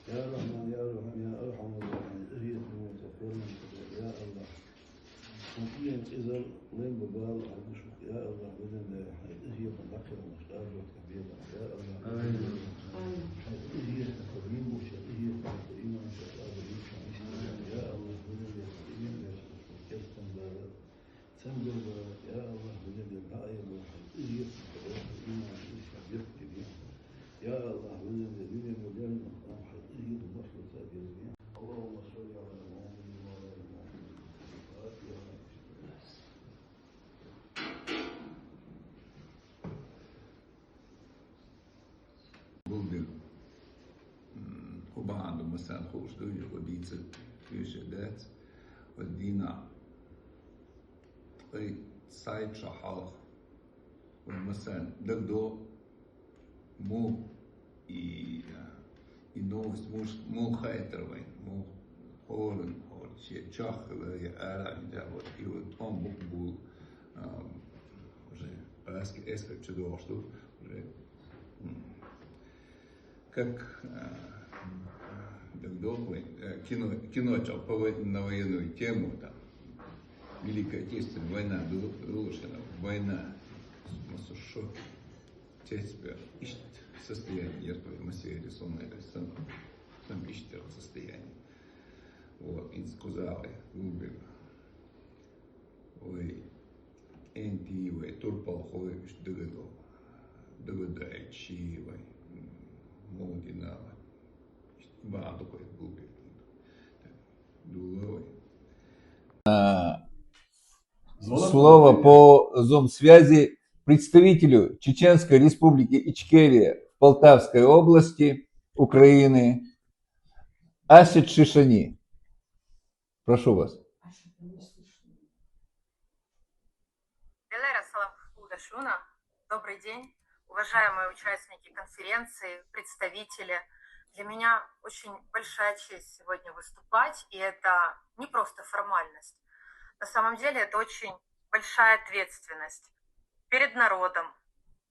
يا رحمن يا رحمن يا أرحم الراحمين أريد وتقولنا يا الله ممكن إذا وين ببال أو مش يا الله بدنا أريد نذكر مشتاق كبيرة يا الله أريد تقولين مش أريد تقولين مش يا الله بدنا تقولين كيف تنبأ تنبأ يا الله بدنا لا يروح أريد تقولين مش يكتب يا الله بدنا مجال أريد مصر تأجيل اللهم صل على محمد وعلى آل محمد Bugün وبعد مثلا خوشدوی ودیت یوشدت ودینا قريت سايب شحاخ ومثلا دقدو مو новость мол хайтер вайн мол холен хол все чахлы ара да вот и вот он был уже паски эспект чудо что уже как долго кино на военную тему там Великая Отечественная война Лушина война шо теперь ищет состояние яркой атмосферы сонной там ищет это состояние вот и сказали убил ой энти ой турпал хой догадает чивой молодинава ба такой убил дулой Слово по Zoom-связи представителю Чеченской Республики Ичкерия в Полтавской области Украины Асет Шишани. Прошу вас. Добрый день, уважаемые участники конференции, представители. Для меня очень большая честь сегодня выступать, и это не просто формальность. На самом деле это очень большая ответственность перед народом,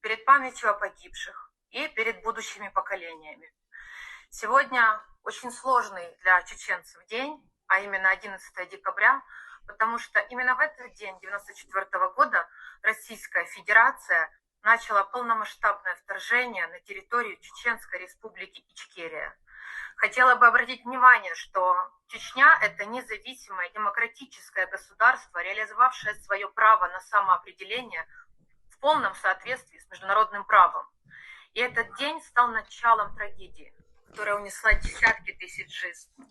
перед памятью о погибших и перед будущими поколениями. Сегодня очень сложный для чеченцев день, а именно 11 декабря, потому что именно в этот день 1994 года Российская Федерация начала полномасштабное вторжение на территорию Чеченской Республики Ичкерия. Хотела бы обратить внимание, что Чечня – это независимое демократическое государство, реализовавшее свое право на самоопределение в полном соответствии с международным правом. И этот день стал началом трагедии, которая унесла десятки тысяч жизней.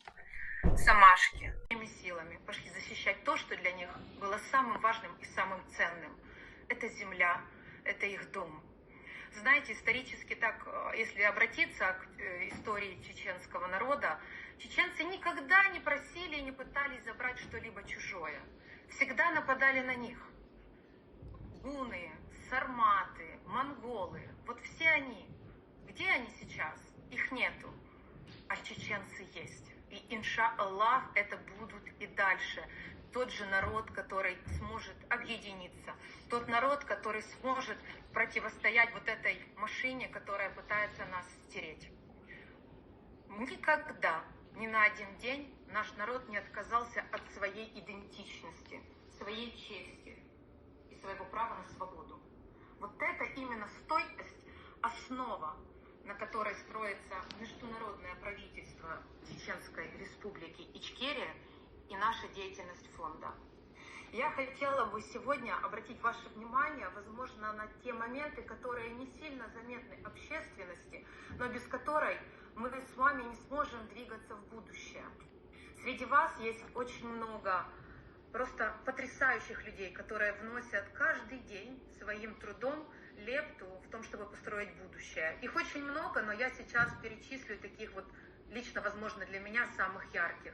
Самашки всеми силами пошли защищать то, что для них было самым важным и самым ценным. Это земля, это их дом. Знаете, исторически так, если обратиться к истории чеченского народа, чеченцы никогда не просили и не пытались забрать что-либо чужое. Всегда нападали на них. Гуны, сарматы, монголы, вот все они. Где они сейчас? Их нету. А чеченцы есть. И инша-Аллах это будут и дальше. Тот же народ, который сможет объединиться. Тот народ, который сможет противостоять вот этой машине, которая пытается нас стереть. Никогда, ни на один день наш народ не отказался от своей идентичности, своей чести и своего права на свободу. Вот это именно стойкость, основа, на которой строится международное правительство Чеченской Республики Ичкерия и наша деятельность фонда. Я хотела бы сегодня обратить ваше внимание, возможно, на те моменты, которые не сильно заметны общественности, но без которой мы с вами не сможем двигаться в будущее. Среди вас есть очень много просто потрясающих людей, которые вносят каждый день своим трудом лепту в том, чтобы построить будущее. Их очень много, но я сейчас перечислю таких вот лично, возможно, для меня самых ярких.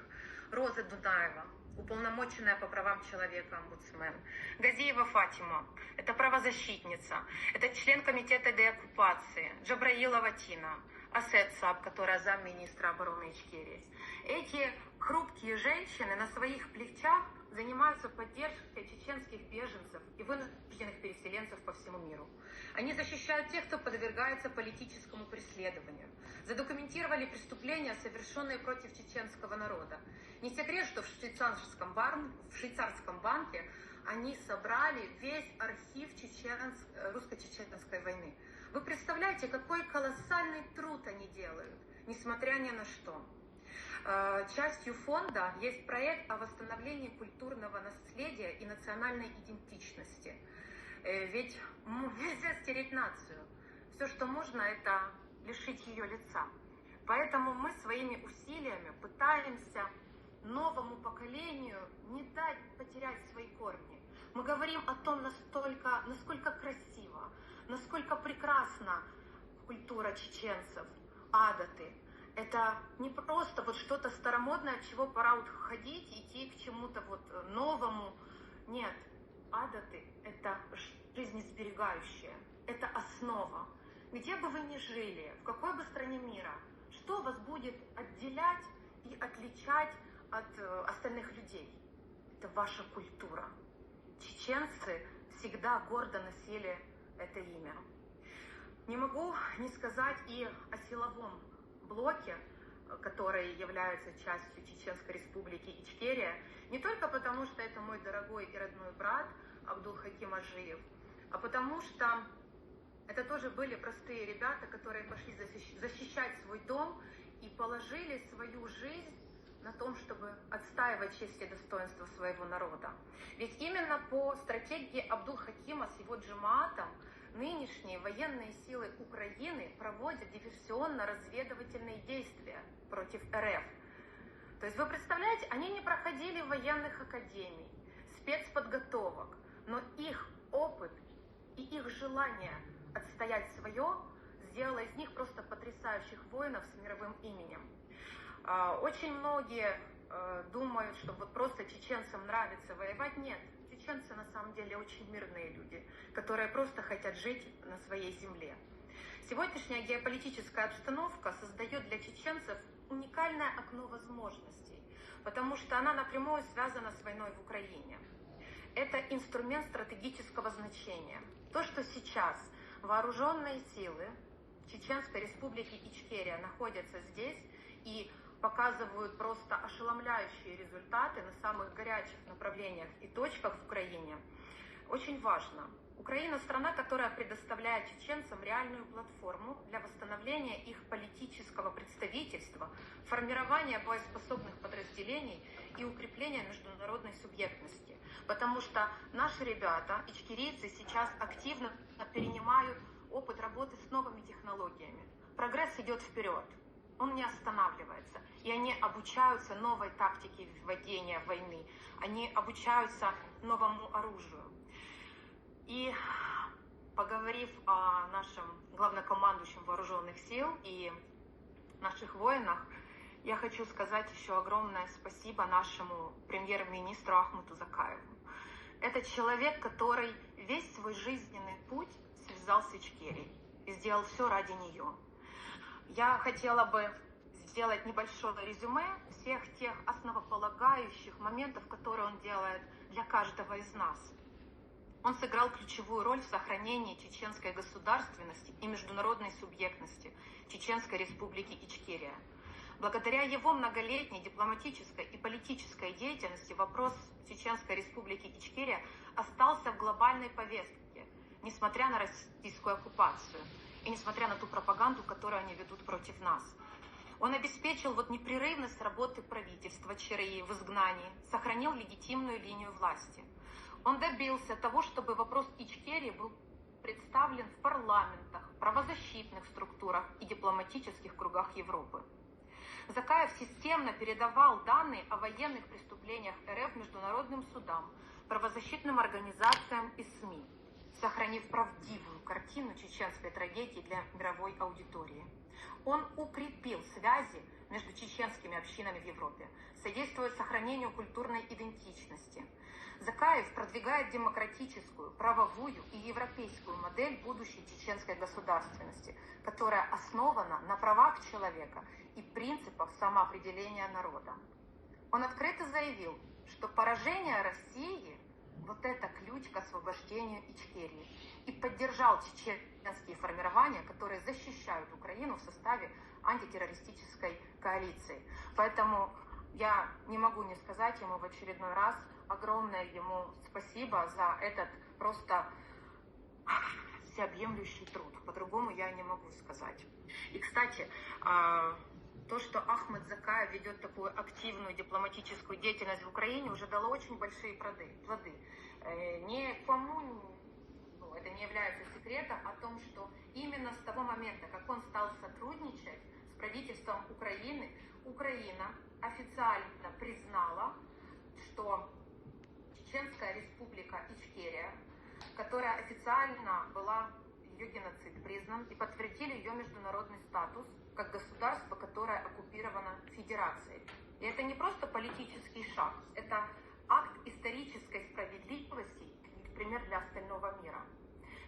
Роза Дунаева, уполномоченная по правам человека омбудсмен. Газиева Фатима, это правозащитница, это член комитета деоккупации. Джабраилова Тина, Асет Саб, которая замминистра обороны Ичкерии. Эти хрупкие женщины на своих плечах занимаются поддержкой чеченских беженцев и вынужденных переселенцев по всему миру. Они защищают тех, кто подвергается политическому преследованию. Задокументировали преступления, совершенные против чеченского народа. Не секрет, что в швейцарском банке они собрали весь архив русско-чеченской войны. Вы представляете, какой колоссальный труд они делают, несмотря ни на что. Частью фонда есть проект о восстановлении культурного наследия и национальной идентичности. Ведь нельзя стереть нацию. Все, что можно, это лишить ее лица. Поэтому мы своими усилиями пытаемся новому поколению не дать потерять свои корни. Мы говорим о том, насколько красиво, насколько прекрасна культура чеченцев, адаты. Это не просто вот что-то старомодное, от чего пора уходить, идти к чему-то вот новому. Нет, адаты – это жизнесберегающее, это основа. Где бы вы ни жили, в какой бы стране мира, что вас будет отделять и отличать от остальных людей? Это ваша культура. Чеченцы всегда гордо носили это имя. Не могу не сказать и о силовом блоке, который является частью Чеченской Республики Ичкерия, не только потому, что это мой дорогой и родной брат Абдулхаким Ажиев, а потому что это тоже были простые ребята, которые пошли защищать свой дом и положили свою жизнь на том, чтобы отстаивать честь и достоинство своего народа. Ведь именно по стратегии Абдулхакима с его джамаатом нынешние военные силы Украины проводят диверсионно-разведывательные действия против РФ. То есть вы представляете, они не проходили военных академий, спецподготовок, но их опыт и их желание отстоять свое сделало из них просто потрясающих воинов с мировым именем. Очень многие думают, что вот просто чеченцам нравится воевать. Нет, чеченцы на самом деле очень мирные люди, которые просто хотят жить на своей земле. Сегодняшняя геополитическая обстановка создает для чеченцев уникальное окно возможностей, потому что она напрямую связана с войной в Украине. Это инструмент стратегического значения. То, что сейчас вооруженные силы Чеченской Республики Ичкерия находятся здесь и показывают просто ошеломляющие результаты на самых горячих направлениях и точках в Украине, очень важно. Украина – страна, которая предоставляет чеченцам реальную платформу для восстановления их политического представительства, формирования боеспособных подразделений и укрепления международной субъектности. Потому что наши ребята, ичкерийцы, сейчас активно перенимают опыт работы с новыми технологиями. Прогресс идет вперед, он не останавливается. И они обучаются новой тактике ведения войны, они обучаются новому оружию. И поговорив о нашем главнокомандующем вооруженных сил и наших воинах, я хочу сказать еще огромное спасибо нашему премьер-министру Ахмату Закаеву. Это человек, который весь свой жизненный путь связал с Ичкерией и сделал все ради нее. Я хотела бы сделать небольшое резюме всех тех основополагающих моментов, которые он делает для каждого из нас. Он сыграл ключевую роль в сохранении чеченской государственности и международной субъектности Чеченской Республики Ичкерия. Благодаря его многолетней дипломатической и политической деятельности вопрос Чеченской Республики Ичкерия остался в глобальной повестке, несмотря на российскую оккупацию и несмотря на ту пропаганду, которую они ведут против нас. Он обеспечил непрерывность работы правительства ЧРИ в изгнании, сохранил легитимную линию власти. Он добился того, чтобы вопрос Ичкерии был представлен в парламентах, правозащитных структурах и дипломатических кругах Европы. Закаев системно передавал данные о военных преступлениях РФ международным судам, правозащитным организациям и СМИ, сохранив правдивую картину чеченской трагедии для мировой аудитории. Он укрепил связи между чеченскими общинами в Европе, содействуя сохранению культурной идентичности. Закаев продвигает демократическую, правовую и европейскую модель будущей чеченской государственности, которая основана на правах человека и принципах самоопределения народа. Он открыто заявил, что поражение России – вот это ключ к освобождению Ичкерии. И поддержал чеченские формирования, которые защищают Украину в составе антитеррористической коалиции. Поэтому я не могу не сказать ему в очередной раз огромное ему спасибо за этот просто всеобъемлющий труд. По-другому я не могу сказать. И, кстати, то, что Ахмед Закаев ведет такую активную дипломатическую деятельность в Украине, уже дало очень большие плоды. Никому это не является секретом о том, что именно с того момента, как он стал сотрудничать с правительством Украины, Украина официально признала, что Чеченская республика Ичкерия, которая официально была, ее геноцид признан, и подтвердили ее международный статус как государство, которое оккупировано Федерацией. И это не просто политический шаг, это акт исторической справедливости, пример для остального мира.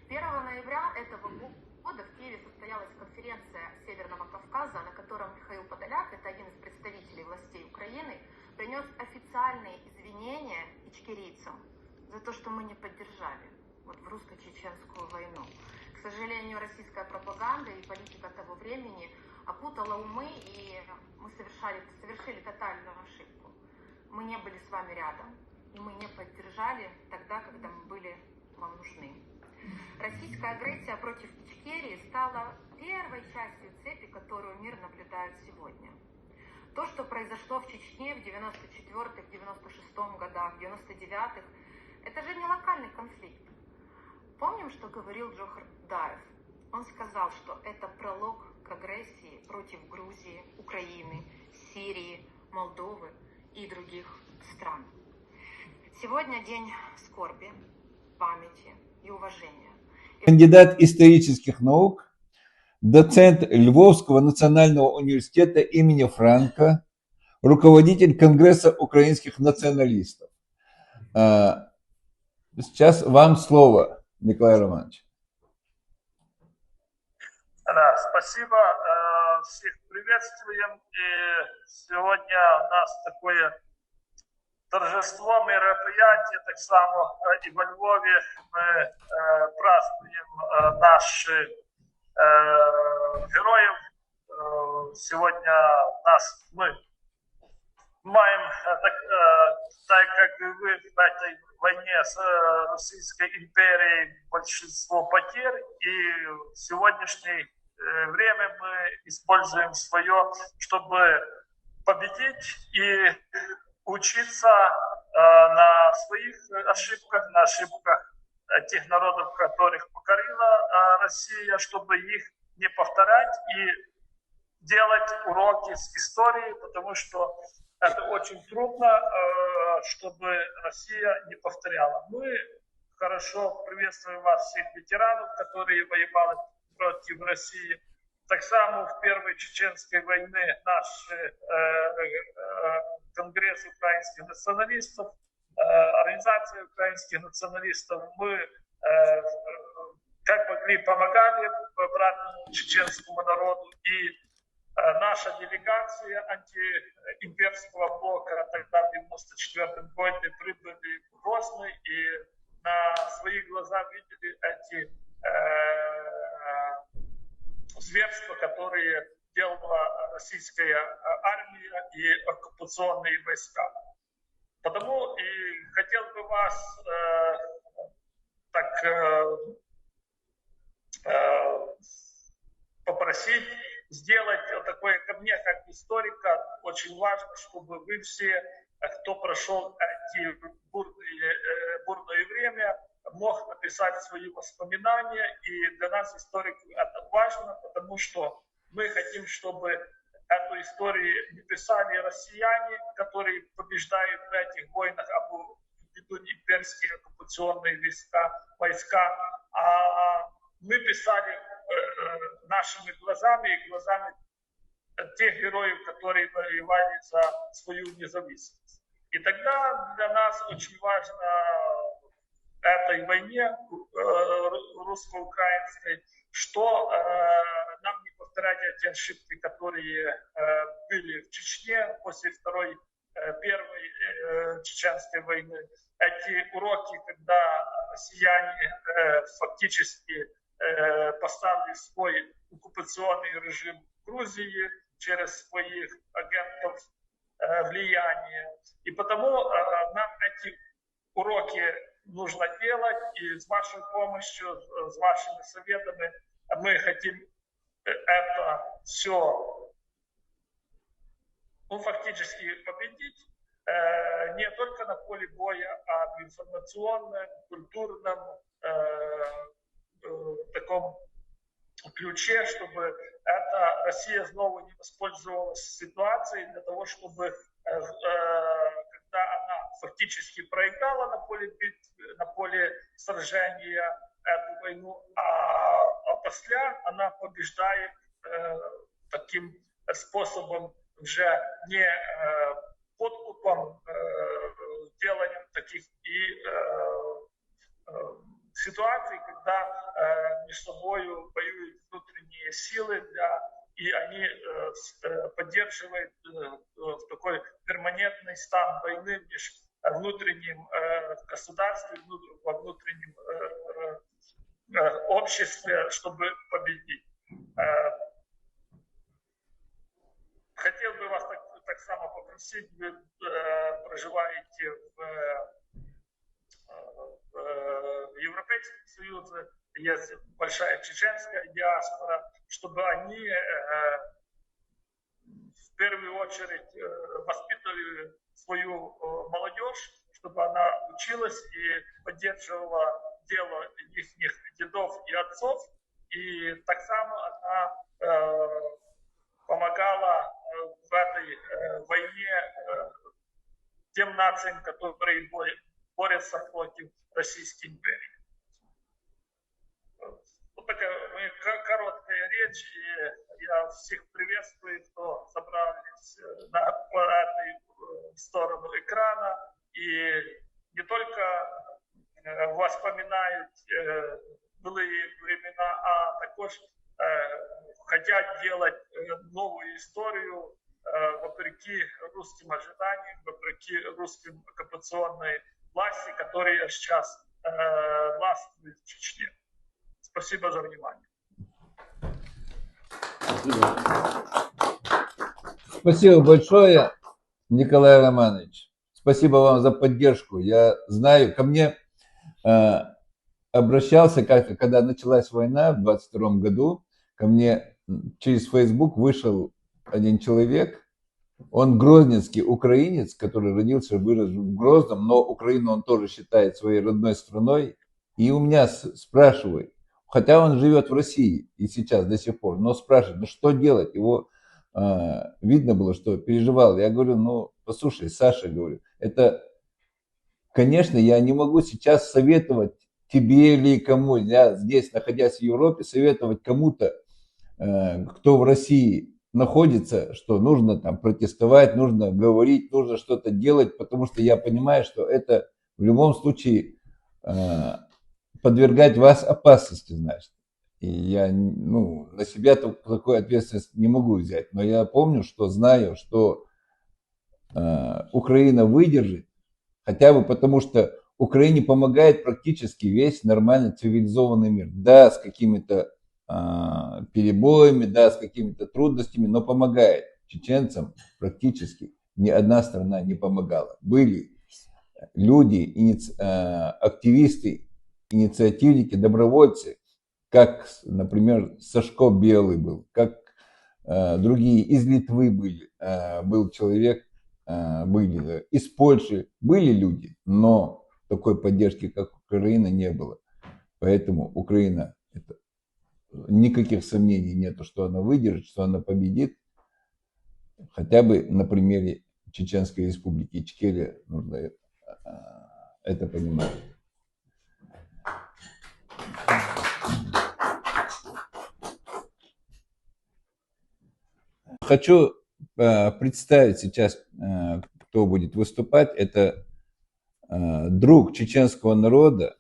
1 ноября этого года в Киеве состоялась конференция Северного Кавказа, на котором Михаил Подоляк, это один из представителей властей Украины, принес официальные извинения ичкерийцам за то, что мы не поддержали в русско-чеченскую войну. К сожалению, российская пропаганда и политика того времени опутала умы, и мы совершили тотальную ошибку. Мы не были с вами рядом, и мы не поддержали тогда, когда мы были вам нужны. Российская агрессия против Ичкерии стала первой частью цепи, которую мир наблюдает сегодня. То, что произошло в Чечне в 94-х, 96-м годах, 99-х, это же не локальный конфликт. Помним, что говорил Джохар Дудаев? Он сказал, что это пролог к агрессии против Грузии, Украины, Сирии, Молдовы и других стран. Сегодня день скорби, памяти и уважения. Кандидат исторических наук, доцент Львовского национального университета имени Франка, руководитель Конгресса украинских националистов. Сейчас вам слово, Николай Романович. Да, спасибо. Всех приветствуем. И сегодня у нас такое торжество, мероприятие, так само и во Львове мы празднуем наших героев. Сегодня мы маем, так как и вы в этой войне с Российской империей, большинство потерь, и в сегодняшнее время мы используем свое, чтобы победить и учиться на своих ошибках, на ошибках тех народов, которых покорила Россия, чтобы их не повторять и делать уроки с истории, потому что это очень трудно, чтобы Россия не повторяла. Мы хорошо приветствуем вас, всех ветеранов, которые воевали против России. Так само в первой чеченской войне наш Конгресс украинских националистов, Организация украинских националистов, мы как могли помогали братному чеченскому народу, и наша делегация антиимперского блока тогда в 1994 году прибыли в Грозный и на свои глаза видели эти зверства, которые делала российская армия и оккупационные войска. Потому и хотел бы вас попросить сделать такое ко мне, как историка, очень важно, чтобы вы все, кто прошел эти бурное время, мог написать свои воспоминания. И для нас, историков, это важно, потому что мы хотим, чтобы эту историю не писали россияне, которые побеждают в этих войнах, а ведут имперские оккупационные войска, а мы писали нашими глазами и глазами тех героев, которые воевали за свою независимость. И тогда для нас очень важно в этой войне русско-украинской, что нам не повторять эти ошибки, которые были в Чечне после Первой Чеченской войны. Эти уроки, когда россияне фактически поставили свой оккупационный режим в Грузии через своих агентов влияния. И потому нам эти уроки нужно делать, и с вашей помощью, с вашими советами мы хотим это все фактически победить, не только на поле боя, а в информационном, культурном таком ключе, чтобы эта Россия снова не воспользовалась ситуацией для того, чтобы когда она фактически проиграла на поле битвы, на поле сражения эту войну, а после она побеждает таким способом, уже не подкупом, деланием таких и ситуаций, когда между собой воюют внутренние силы, и они поддерживают такой перманентный стан войны между внутренним государством, во внутреннем обществе, чтобы победить. Хотел бы вас так само попросить, вы проживаете в Европейском Союзе, есть большая чеченская диаспора, чтобы они в первую очередь воспитывали свою молодежь, чтобы она училась и поддерживала дело их дедов и отцов, и так само она помогала в этой войне тем нациям, которые борются против Российской империи. Вот такая короткая речь, и я всех приветствую, кто собрались по этой сторону экрана, и не только воспоминают былые времена, а також хотят делать новую историю вопреки русским ожиданиям, вопреки русским оккупационной власти, которые сейчас властвуют в Чечне. Спасибо за внимание. Спасибо большое, Николай Романович. Спасибо вам за поддержку. Я знаю, ко мне обращался как-то, когда началась война в 22 году, ко мне через Facebook вышел один человек, он грозненский украинец, который родился и вырос в Грозном, но Украину он тоже считает своей родной страной. И у меня спрашивают, хотя он живет в России и сейчас до сих пор, но спрашивают, ну что делать? Его видно было, что переживал. Я говорю, ну послушай, Саша, говорю, это, конечно, я не могу сейчас советовать тебе или кому, я здесь, находясь в Европе, советовать кому-то, кто в России находится, что нужно там протестовать, нужно говорить, нужно что-то делать, потому что я понимаю, что это в любом случае подвергать вас опасности, значит. И я на себя такую ответственность не могу взять. Но я помню, что знаю, что Украина выдержит, хотя бы потому, что Украине помогает практически весь нормальный цивилизованный мир. Да, с какими-то перебоями, да, с какими-то трудностями, но помогает. Чеченцам практически ни одна страна не помогала. Были люди, активисты, инициативники, добровольцы, как, например, Сашко Белый был, как другие из Литвы были, был человек, были из Польши, были люди, но такой поддержки, как Украина, не было. Поэтому Украина, это, никаких сомнений нету, что она выдержит, что она победит. Хотя бы на примере Чеченской республики Ичкерия нужно это понимать. Хочу представить сейчас, кто будет выступать. Это друг чеченского народа,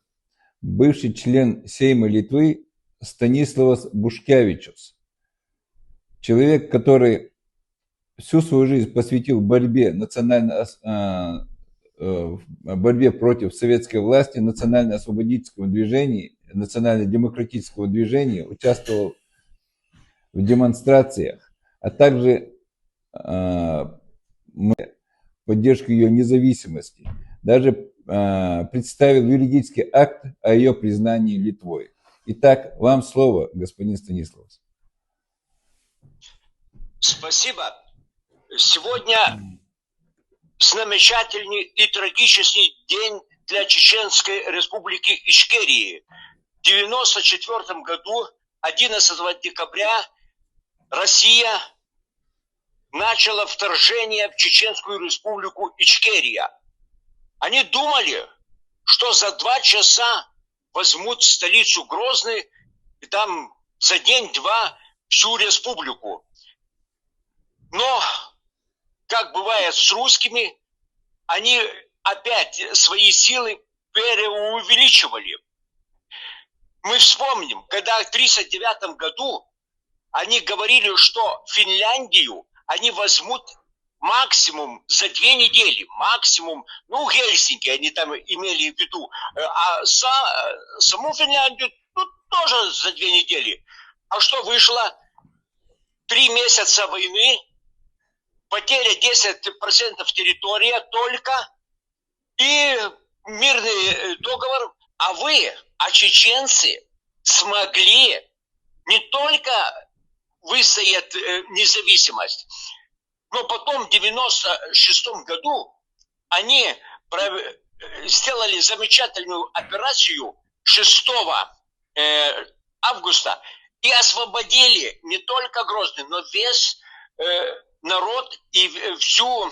бывший член Сейма Литвы Станиславас Бушкевичус. Человек, который всю свою жизнь посвятил борьбе в борьбе против советской власти, национально-освободительского движения, национально-демократического движения, участвовал в демонстрациях, а также поддержку ее независимости. Даже представил юридический акт о ее признании Литвой. Итак, вам слово, господин Станиславович. Спасибо. Сегодня знаменательный и трагический день для Чеченской Республики Ичкерии. В 1994 году, 11 декабря, Россия начала вторжение в Чеченскую Республику Ичкерия. Они думали, что за 2 часа возьмут столицу Грозный и там за день-два всю республику. Но, как бывает с русскими, они опять свои силы переувеличивали. Мы вспомним, когда в 1939 году они говорили, что Финляндию они возьмут максимум за 2 недели, максимум, ну, Гельсинки они там имели в виду, а саму Финляндию тоже за 2 недели. А что вышло? 3 месяца войны, потеря 10% территории только и мирный договор. А чеченцы смогли не только выстоять независимость, но потом в 1996 году они сделали замечательную операцию 6 августа и освободили не только Грозный, но весь народ и всю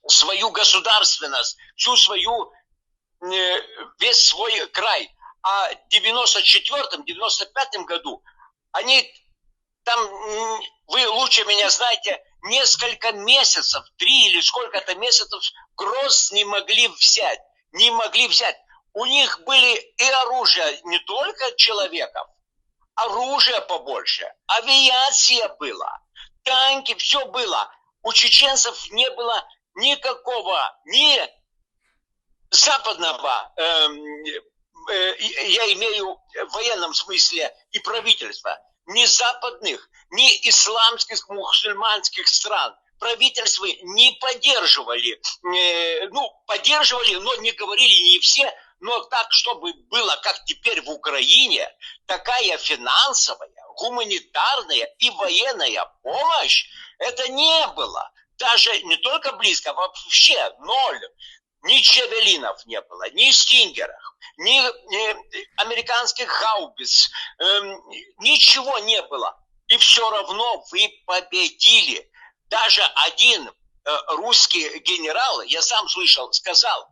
свою государственность, весь свой край. А в 1994-1995 году они там, вы лучше меня знаете, несколько месяцев, 3 или сколько-то месяцев Грозный не могли взять. У них были и оружие не только человеков, оружие побольше, авиация была, танки, все было. У чеченцев не было никакого, ни западного, я имею в военном смысле и правительства, ни западных, ни исламских, мусульманских стран. Правительства не поддерживали, поддерживали, но не говорили не все, но так, чтобы было, как теперь в Украине, такая финансовая, гуманитарная и военная помощь, это не было. Даже не только близко, а вообще ноль. Ни джавелинов не было, ни стингеров, ни американских гаубиц, ничего не было. И все равно вы победили. Даже один русский генерал, я сам слышал, сказал,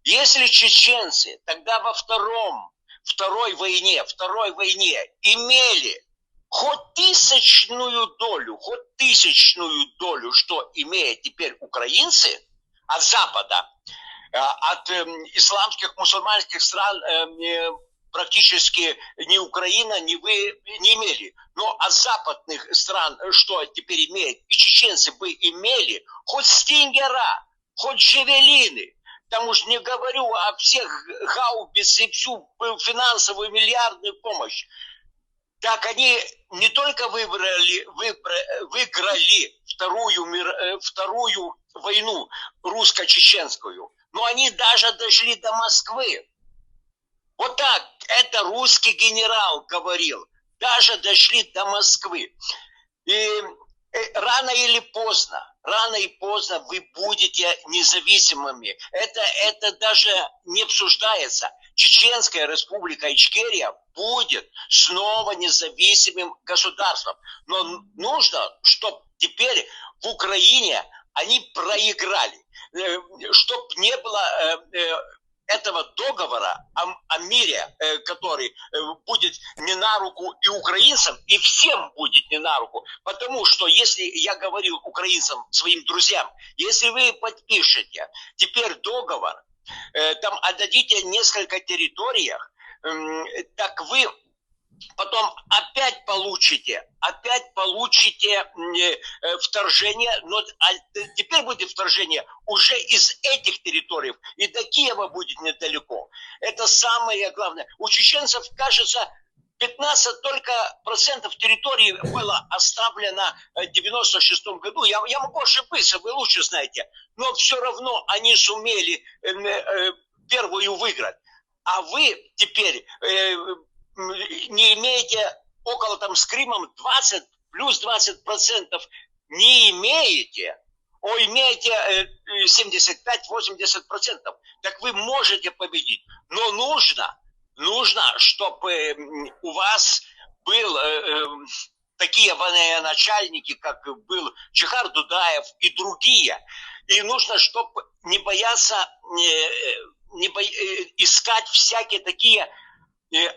если чеченцы тогда во второй войне имели хоть 1000-ную долю, что имеют теперь украинцы от Запада, от исламских, мусульманских стран практически ни Украина, ни вы не имели. Но от западных стран, что теперь имеют, и чеченцы бы имели хоть стингера, хоть джавелины. Там уж не говорю о всех гаубиц и всю финансовую миллиардную помощь. Так они не только выиграли вторую войну русско-чеченскую, но они даже дошли до Москвы. Вот так, это русский генерал говорил. Даже дошли до Москвы. И рано и поздно вы будете независимыми. Это даже не обсуждается. Чеченская республика Ичкерия будет снова независимым государством. Но нужно, чтобы теперь в Украине они проиграли. Чтобы не было этого договора о мире, который будет не на руку и украинцам, и всем будет не на руку. Потому что, если я говорил украинцам, своим друзьям, если вы подпишете теперь договор, там отдадите несколько территориях, так вы потом опять получите вторжение, но теперь будет вторжение уже из этих территорий, и до Киева будет недалеко. Это самое главное. У чеченцев, кажется, 15 только процентов территории было оставлено в 96 году. Я могу ошибиться, вы лучше знаете. Но все равно они сумели первую выиграть. А вы теперь не имеете около там с Крымом 20, плюс 20% не имеете. Имеете 75-80%. Так вы можете победить. Но нужно, чтобы у вас был такие военачальники, как был Чехар Дудаев и другие. И нужно, чтобы не бояться искать всякие такие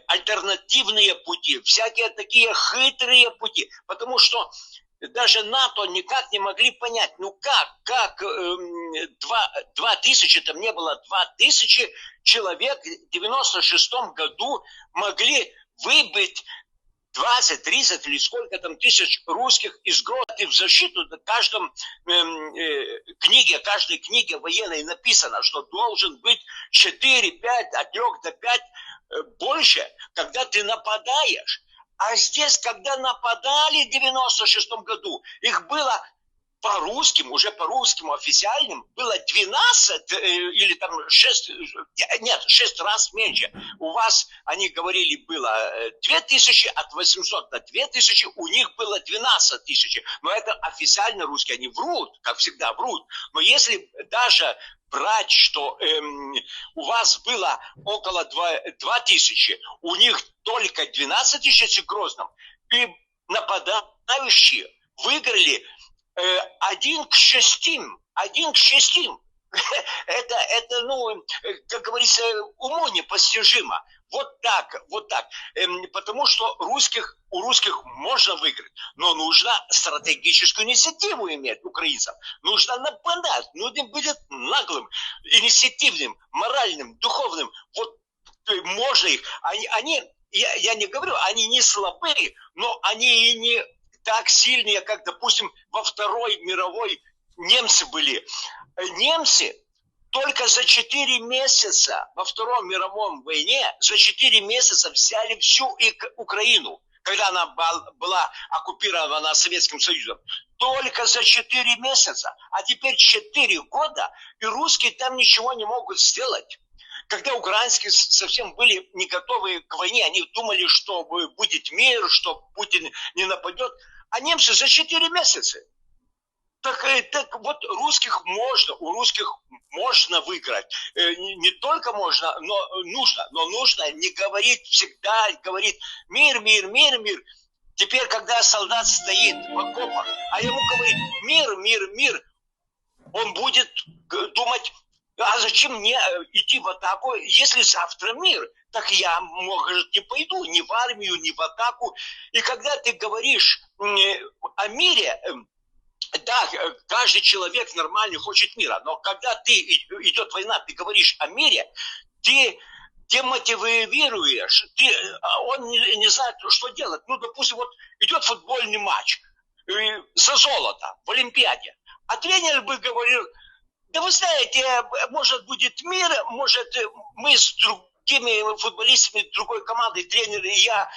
альтернативные пути, всякие такие хитрые пути. Потому что даже НАТО никак не могли понять, ну как 2000, там не было 2000 человек в 96 году могли выбить 20, 30 или сколько там тысяч русских из города. И в защиту в каждой книге военной написано, что должен быть 4, 5, от 3 до 5 больше, когда ты нападаешь. А здесь, когда нападали в 96 году, их было по русским официальным, было 12 или там 6 раз меньше. У вас, они говорили, было 2000, от 800 до 2000, у них было 12 тысяч. Но это официально русские, они врут, как всегда врут. Но если даже брать, что у вас было около 2000, у них только 12 тысяч в Грозном, и нападающие выиграли 1 к 6. Это, ну, как говорится, уму непостижимо. Вот так. Потому что у русских можно выиграть, но нужно стратегическую инициативу иметь украинцам. Нужно нападать, нужно быть наглым, инициативным, моральным, духовным. Вот можно их. Я не говорю, они не слабые, но они и не так сильные, как, допустим, во Второй мировой немцы были. Немцы только за 4 месяца во Второй мировой войне, за 4 месяца взяли всю Украину, когда она была оккупирована Советским Союзом. Только за 4 месяца. А теперь 4 года, и русские там ничего не могут сделать. Когда украинские совсем были не готовы к войне, они думали, что будет мир, что Путин не нападет. А немцы за 4 месяца. Так вот, у русских можно выиграть. Не только можно, но нужно. Но нужно не говорить всегда, говорить мир. Теперь, когда солдат стоит в окопах, а ему говорит мир, он будет думать, а зачем мне идти в атаку, если завтра мир? Так я, может, не пойду ни в армию, ни в атаку. И когда ты говоришь о мире, да, каждый человек нормальный хочет мира, но когда идет война, ты говоришь о мире, ты демотивируешь, он не знает, что делать. Ну, допустим, вот идет футбольный матч за золото в Олимпиаде, а тренер бы говорил, да вы знаете, может будет мир, может мы с другими футболистами другой команды, тренер и я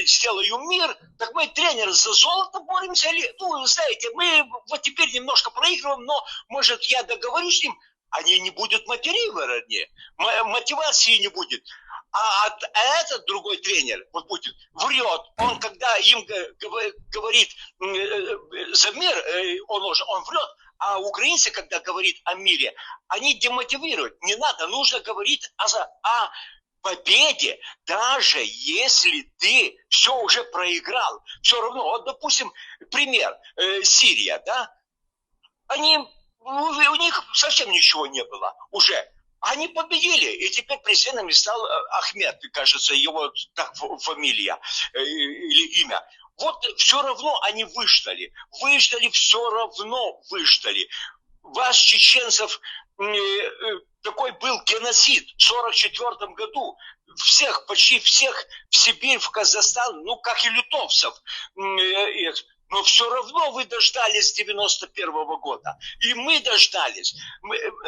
сделаю мир, так мы, тренер, за золото боремся. Ну, знаете, мы вот теперь немножко проигрываем, но, может, я договорюсь с ним, они не будут мотивации не будет. А этот другой тренер, вот Путин, врет. Он, когда им говорит за мир, он врет. А украинцы, когда говорят о мире, они демотивируют. Не надо, нужно говорить о победе, даже если ты все уже проиграл. Все равно, вот, допустим, пример, Сирия, да? У них совсем ничего не было уже. Они победили, и теперь президентом стал Ахмед, кажется, его так фамилия или имя. Вот все равно они выждали, все равно выждали. Вас, чеченцев, такой был геноцид в 1944 году. Почти всех в Сибирь, в Казахстан, ну, как и литовцев. Но все равно вы дождались 91 года. И мы дождались.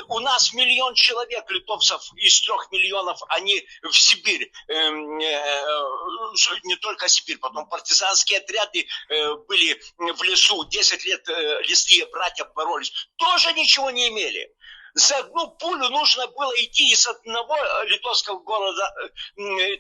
У нас 1 миллион человек, литовцев, из 3 миллионов, они в Сибирь. Не только Сибирь, потом партизанские отряды были в лесу. 10 лет лесные братья боролись. Тоже ничего не имели. За одну пулю нужно было идти из одного литовского города,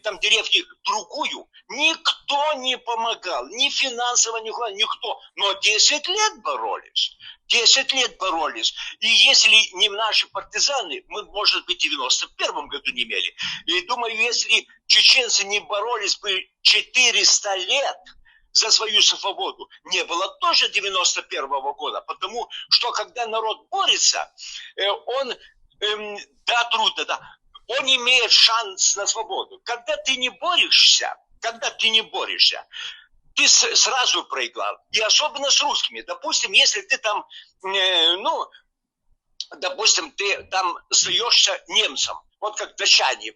там деревни, в другую. Никто не помогал, ни финансово, никто. Но 10 лет боролись. 10 лет боролись. И если не наши партизаны, мы, может быть, в 91 году не имели. И думаю, если чеченцы не боролись бы 400 лет за свою свободу, не было тоже 91 года, потому что когда народ борется, он, да, трудно, да, он имеет шанс на свободу. Когда ты не борешься, ты сразу проиграл. И особенно с русскими. Допустим, если ты там, допустим, ты там сдаешься немцам, вот как датчане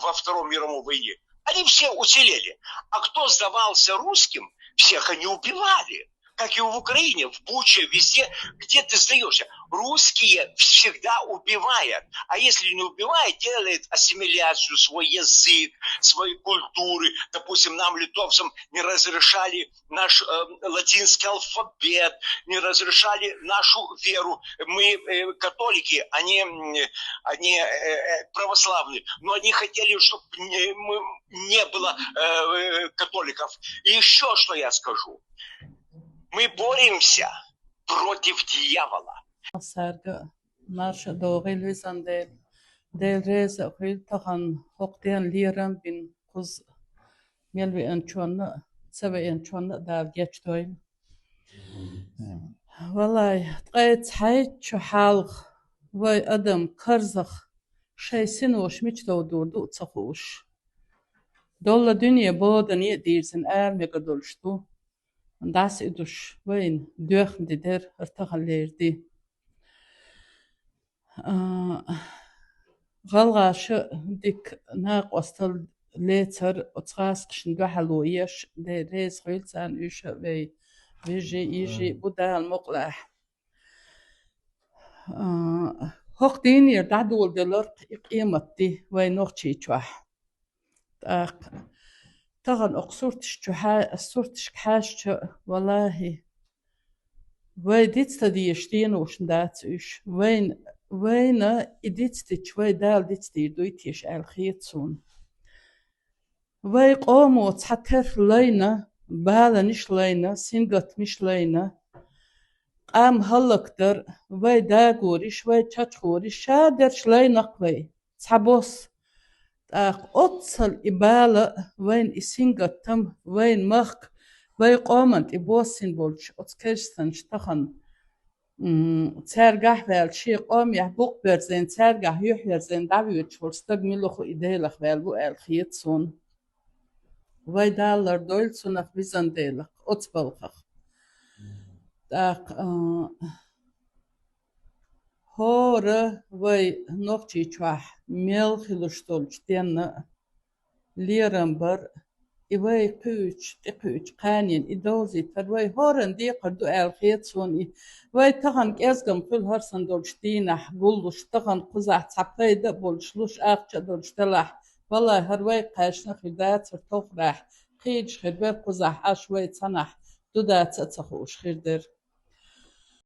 во Второй мировой войне, они все уцелели. А кто сдавался русским, всех они убивали. Как и в Украине, в Буче, везде, где ты сдаешься. Русские всегда убивают. А если не убивает, делает ассимиляцию, свой язык, свои культуры. Допустим, нам, литовцам, не разрешали наш латинский алфавит, не разрешали нашу веру. Мы католики, они православные. Но они хотели, чтобы не было католиков. И еще что я скажу. Мы боремся против дьявола. Sarga narsha dogil visande del reza khil tahan hoqtian liran bin quz melvi anchonna sabe anchonna da geçtoy wallahi tqayt hayt şu halq vay adam karzakh şeysin oş miç dodurdu utsakhuş dolla dünya bodani dirsin er me kadolştu das iduş vayn dökhndi der artaqalerdi غلغاش ديك ناق وصل ليتر وتغاس قشن دوحلو يش دي ريز خيلتان يش بيجي يجي بودا المقلح هوق دين يردعدول دلار قيمتي وي نوغتشي تشوح تغن أقصورتش كحاش والله وي ديت تدي يشتين وشن دات يش وين إديتش وي دال ديتش دويتيش الخيتسون وي قومو تحتر لينا بالا نش لينا سينغت مش لينا قام هلقدر وي داغوريش وي تشاتخوريش شادرش لينا قوي تحبوس أتصل إبالا وين إسينغتم وين مخ وي قومنت إبوسين بولش أتكرستن شتخن ترجح والشيء قام يحبق برزين ترجح يحيرزين دعويت شورستق ملخو إديلخ والبو الخيتسون وي دالر دويلسونخ بيزن ديلخ أتبلخخ داق هورا وي نوخشي چوح ملخلوشتولش دينا ليرنبر إيوي قيوش قانين إدوزي تروي هورن دي قردو الخيتسون وي تغن كيزغم كل هرسن دولش دينح بولش تغن قزح تحقيدة بولشلوش آقشا دولش تلاح والله هروي قاشنا خدات تغرح قيدش خدوي قزح عشوي تنح دودات تتخوش خيردر